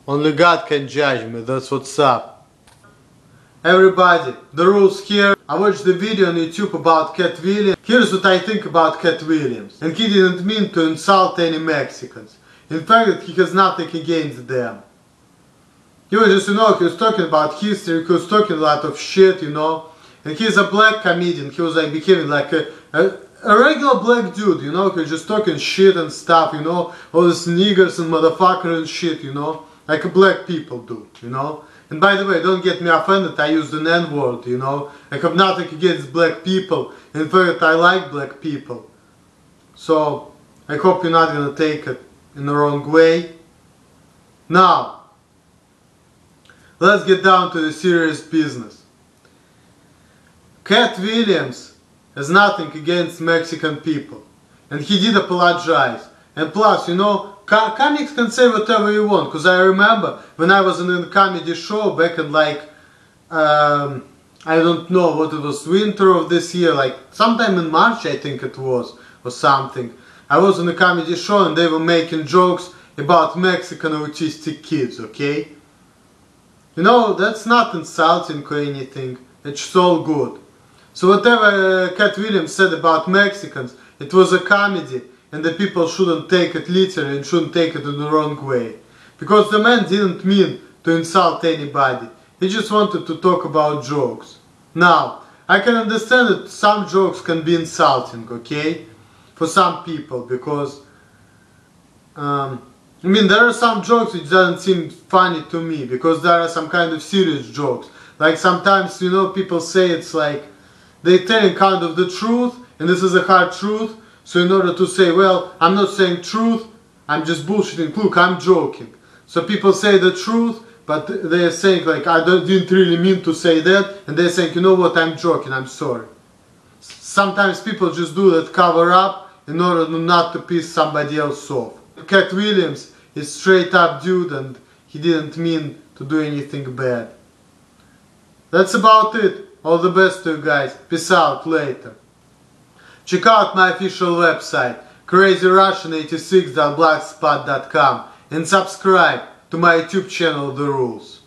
Only God can judge me, that's what's up. Everybody, the rules here. I watched the video on YouTube about Katt Williams. Here's what I think about Katt Williams. And he didn't mean to insult any Mexicans. In fact, he has nothing against them. He was just, he was talking about history, he was talking a lot of shit, And he's a black comedian, he was like behaving like a regular black dude, he was just talking shit and stuff, all these niggers and motherfucker and shit, like black people do, And by the way, don't get me offended, I used an N-word, I have nothing against black people, in fact I like black people. So, I hope you're not gonna take it in the wrong way. Now, let's get down to the serious business. Katt Williams has nothing against Mexican people. And he did apologize. And plus, comics can say whatever you want. Because I remember when I was in a comedy show back in I don't know what it was, winter of this year, like sometime in March I think it was, or something. I was in a comedy show and they were making jokes about Mexican autistic kids, okay? That's not insulting or anything, it's all good. So whatever Katt Williams said about Mexicans, it was a comedy and the people shouldn't take it literally and shouldn't take it in the wrong way. Because the man didn't mean to insult anybody, he just wanted to talk about jokes. Now, I can understand that some jokes can be insulting, okay? For some people, because there are some jokes which doesn't seem funny to me, because there are some kind of serious jokes. Like sometimes, people say it's like, they're telling kind of the truth, and this is a hard truth, so in order to say, well, I'm not saying truth, I'm just bullshitting, look, I'm joking. So people say the truth, but they're saying like, I didn't really mean to say that, and they're saying, you know what, I'm joking, I'm sorry. Sometimes people just do that cover up, in order not to piss somebody else off. Katt Williams is straight up dude and he didn't mean to do anything bad. That's about it. All the best to you guys. Peace out later. Check out my official website crazyrussian86.blogspot.com and subscribe to my YouTube channel The Rules.